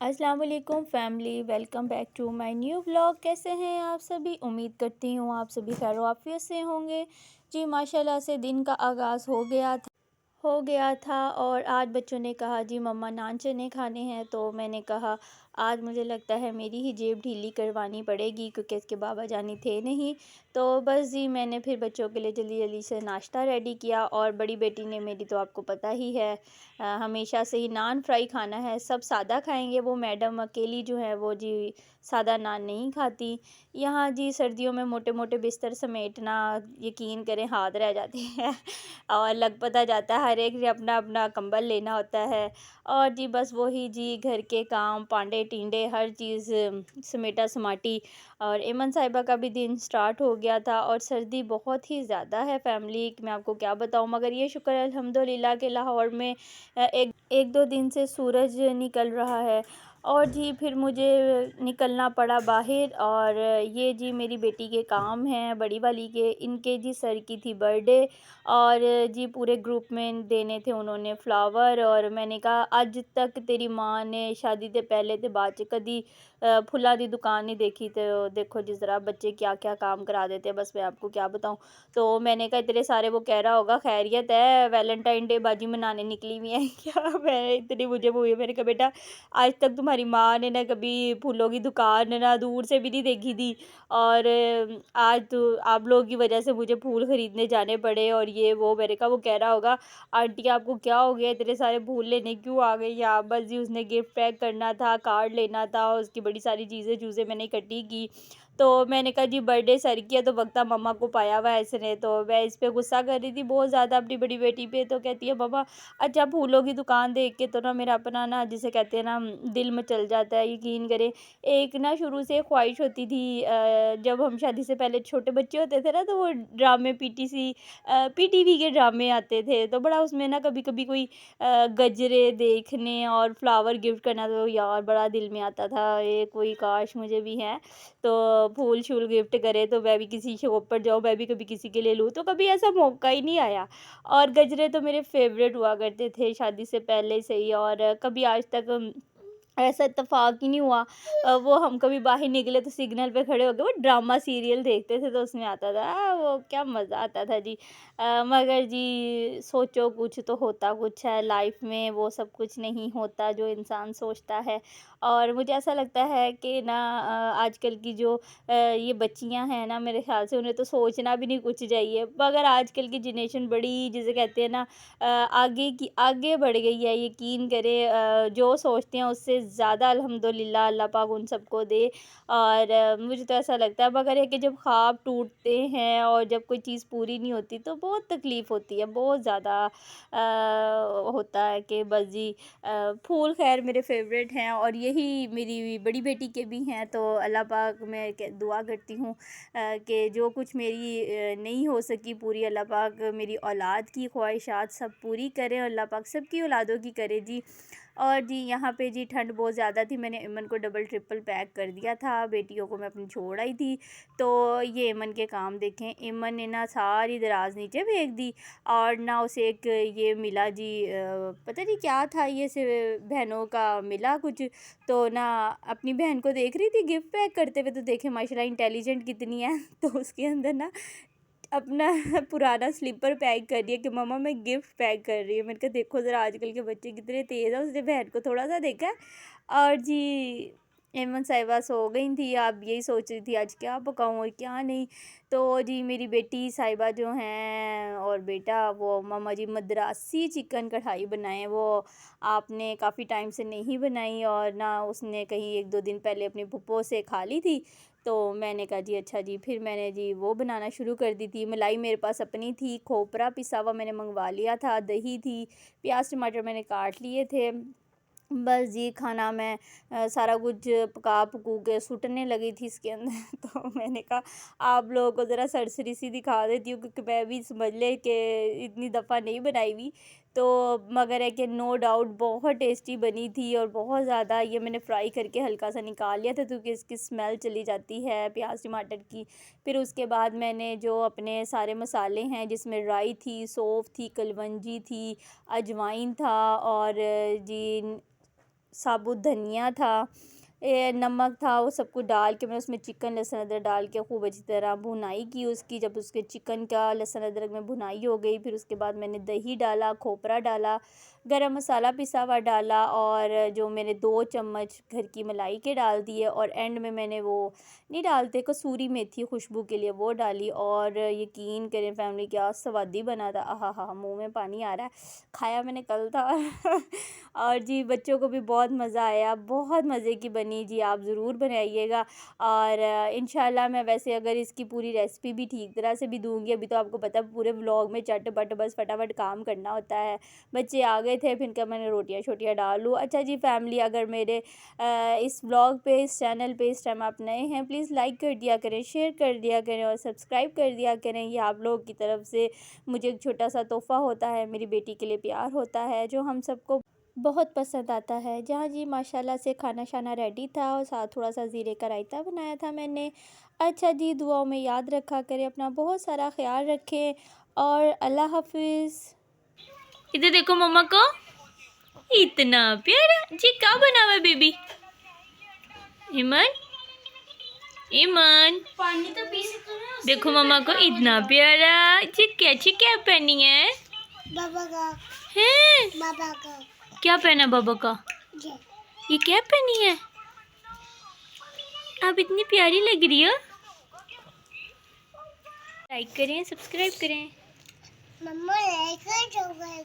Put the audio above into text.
अस्सलाम वालेकुम family, welcome back to my new vlog. कैसे हैं आप सभी? उम्मीद करती हूँ आप सभी खैर आफियत से होंगे। जी माशाल्लाह से दिन का आगाज़ हो गया था और आज बच्चों ने कहा जी मम्मा नान चने खाने हैं, तो मैंने कहा आज मुझे लगता है मेरी ही जेब ढीली करवानी पड़ेगी क्योंकि इसके बाबा जानी थे नहीं। तो बस जी मैंने फिर बच्चों के लिए जल्दी जल्दी से नाश्ता रेडी किया और बड़ी बेटी ने मेरी तो आपको पता ही है हमेशा से ही नान फ्राई खाना है, सब सादा खाएंगे। वो मैडम अकेली जो है वो जी सादा नान नहीं खाती। यहाँ जी सर्दियों में मोटे मोटे बिस्तर समेटना यकीन करें हाथ रह जाते हैं और लग पता जाता है हर एक ने अपना अपना कंबल लेना होता है। और जी बस वही जी घर के काम पांडे टिंडे हर चीज़ समेटा समाटी। और एमन साहिबा का भी दिन स्टार्ट हो गया था और सर्दी बहुत ही ज़्यादा है फैमिली, मैं आपको क्या बताऊँ। मगर ये शुक्र है अल्हम्दुलिल्लाह के लाहौर में एक एक दो दिन से सूरज निकल रहा है। और जी फिर मुझे निकलना पड़ा बाहर। और ये जी मेरी बेटी के काम हैं बड़ी वाली के, इनके जी सर की थी बर्थडे और जी पूरे ग्रुप में देने थे उन्होंने फ्लावर। और मैंने कहा आज तक तेरी माँ ने शादी से पहले ते बाद च कदी फुल्लां दी दुकान नहीं देखी। तो देखो जिस तरह बच्चे क्या क्या काम करा देते हैं, बस मैं आपको क्या बताऊँ। तो मैंने कहा इतने सारे, वो कह रहा होगा खैरियत है वैलेंटाइन डे बाजी मनाने निकली हुई है क्या। मैं इतनी मुझे वो हुई, मैंने कहा बेटा आज तक तुम्हारी माँ ने ना कभी फूलों की दुकान ना दूर से भी नहीं देखी थी और आज तो आप लोगों की वजह से मुझे फूल खरीदने जाने पड़े और ये वो। मैंने कहा वो कह रहा होगा आंटी आपको क्या हो गया, इतने सारे फूल लेने क्यों आ गई यहाँ। बस जी उसने गिफ्ट पैक करना था, कार्ड लेना था, उसकी बड़ी सारी चीज़ें चूज़ें मैंने इकट्ठी की। तो मैंने कहा जी बर्थडे सर की है तो वक्ता मम्मा को पाया हुआ है इसने। तो मैं इस पे गुस्सा कर रही थी बहुत ज़्यादा अपनी बड़ी बेटी पे। तो कहती है मम्मा अच्छा फूलों की दुकान देख के तो ना मेरा अपना ना जिसे कहते हैं ना दिल में चल जाता है। यकीन करें एक ना शुरू से ख्वाहिश होती थी जब हम शादी से पहले छोटे बच्चे होते थे ना, तो वो ड्रामे पीटीवी के ड्रामे आते थे तो बड़ा उसमें ना कभी कभी कोई गजरे देखने और फ्लावर गिफ्ट करना तो यार बड़ा दिल में आता था। ये कोई काश मुझे भी है तो फूल शूल गिफ्ट करे तो मैं भी किसी शॉप पर जाऊँ, मैं भी कभी किसी के लिए लूँ। तो कभी ऐसा मौका ही नहीं आया। और गजरे तो मेरे फेवरेट हुआ करते थे शादी से पहले से ही और कभी आज तक ऐसा इत्तेफ़ाक ही नहीं हुआ। वो हम कभी बाहर निकले तो सिग्नल पे खड़े होके वो ड्रामा सीरियल देखते थे तो उसमें आता था वो क्या मज़ा आता था जी। मगर जी सोचो कुछ तो होता कुछ है लाइफ में, वो सब कुछ नहीं होता जो इंसान सोचता है। और मुझे ऐसा लगता है कि ना आजकल की जो ये बच्चियां हैं ना, मेरे ख्याल से उन्हें तो सोचना भी नहीं कुछ चाहिए। मगर आजकल की जनरेशन बड़ी जिसे कहते हैं ना आगे बढ़ गई है। यकीन करें जो सोचते हैं उससे ज़्यादा अल्हम्दुलिल्लाह अल्लाह पाक उन सबको दे। और मुझे तो ऐसा लगता है मगर है कि जब ख्वाब टूटते हैं और जब कोई चीज़ पूरी नहीं होती तो बहुत तकलीफ़ होती है, बहुत ज़्यादा होता है कि बस जी फूल ख़ैर मेरे फ़ेवरेट हैं और यही मेरी बड़ी बेटी के भी हैं। तो अल्लाह पाक मैं दुआ करती हूँ कि जो कुछ मेरी नहीं हो सकी पूरी, अल्लाह पाक मेरी औलाद की ख्वाहिशात सब पूरी करे और अल्लाह पाक सबकी औलादों की करे जी। और जी यहाँ पे जी ठंड बहुत ज़्यादा थी, मैंने इमन को डबल ट्रिपल पैक कर दिया था, बेटियों को मैं अपनी छोड़ आई थी। तो ये इमन के काम देखें, इमन ने ना सारी दराज नीचे फेंक दी और ना उसे एक ये मिला जी पता नहीं क्या था, ये से बहनों का मिला कुछ। तो ना अपनी बहन को देख रही थी गिफ्ट पैक करते हुए, तो देखे माशाल्लाह इंटेलिजेंट कितनी है। तो उसके अंदर ना अपना पुराना स्लीपर पैक कर दिया कि मम्मा मैं गिफ्ट पैक कर रही हूँ। मैंने कहा देखो ज़रा आजकल के बच्चे कितने तेज़ हैं, उसने बहन को थोड़ा सा देखा है। और जी एमन साहिबा सो गई थी, आप यही सोच रही थी आज क्या पकाऊँ और क्या नहीं। तो जी मेरी बेटी साहिबा जो हैं और बेटा वो मामा जी मद्रासी चिकन कढ़ाई बनाए, वो आपने काफ़ी टाइम से नहीं बनाई और ना उसने कहीं एक दो दिन पहले अपनी फूफो से खा ली थी। तो मैंने कहा जी अच्छा जी, फिर मैंने जी वो बनाना शुरू कर दी थी। मलाई मेरे पास अपनी थी, खोपरा पिसा हुआ मैंने मंगवा लिया था, दही थी, प्याज टमाटर मैंने काट लिए थे। बस जी खाना मैं सारा कुछ पका पकू के सुटने लगी थी इसके अंदर। तो मैंने कहा आप लोगों को ज़रा सरसरी सी दिखा देती हूँ क्योंकि मैं भी समझ ले कि इतनी दफ़ा नहीं बनाई हुई। तो मगर है कि नो डाउट बहुत टेस्टी बनी थी और बहुत ज़्यादा। ये मैंने फ्राई करके हल्का सा निकाल लिया था क्योंकि इसकी स्मेल चली जाती है प्याज टमाटर की। फिर उसके बाद मैंने जो अपने सारे मसाले हैं जिसमें राई थी, सौंफ थी, कलवंजी थी, अजवाइन था और जी साबुत धनिया था, नमक था, वो सब कुछ डाल के मैंने उसमें चिकन लहसुन अदरक डाल के खूब अच्छी तरह भुनाई की उसकी। जब उसके चिकन का लहसुन अदरक में भुनाई हो गई, फिर उसके बाद मैंने दही डाला, खोपरा डाला, गरम मसाला पिसा हुआ डाला और जो मैंने 2 चम्मच घर की मलाई के डाल दिए और एंड में मैंने वो नहीं डालते कसूरी मेथी खुशबू के लिए, वो डाली। और यकीन करें फैमिली, क्या स्वादी बना था। आहा हा, मुँह में पानी आ रहा है। खाया मैंने कल था और जी बच्चों को भी बहुत मज़ा आया, बहुत मज़े की बनी जी। आप ज़रूर बनाइएगा और इंशाल्लाह मैं वैसे अगर इसकी पूरी रेसिपी भी ठीक तरह से भी दूँगी। अभी तो आपको पता है पूरे व्लॉग में चट-पट बस फटाफट काम करना होता है। बच्चे आ गए थे, फिर क्या मैंने रोटियाँ शोटियाँ डाल लूँ। अच्छा जी फैमिली, अगर मेरे इस व्लॉग पे, इस चैनल पे इस टाइम आप नए हैं, प्लीज़ लाइक कर दिया करें, शेयर कर दिया करें और सब्सक्राइब कर दिया करें। ये आप लोगों की तरफ से मुझे एक छोटा सा तोहफ़ा होता है, मेरी बेटी के लिए प्यार होता है, जो हम सबको बहुत पसंद आता है। जहाँ जी माशाल्लाह से खाना शाना रेडी था और साथ थोड़ा सा ज़ीरे का रायता बनाया था मैंने। अच्छा जी, दुआओं में याद रखा करें, अपना बहुत सारा ख्याल रखें और अल्लाह हाफिज़। इधर देखो मम्मा को, इतना प्यारा जी क्या बना हुआ है बेबी। ईमान, ईमान पानी तो पी सकते हैं। देखो मम्मा को, इतना प्यारा जी। कैची क्या पहनी है? बाबा का हैं? बाबा का क्या पहना बाबा का? ये क्या पहनी है? आप इतनी प्यारी लग रही हो। लाइक करें, सब्सक्राइब करें। मम्मा लेकर जो गए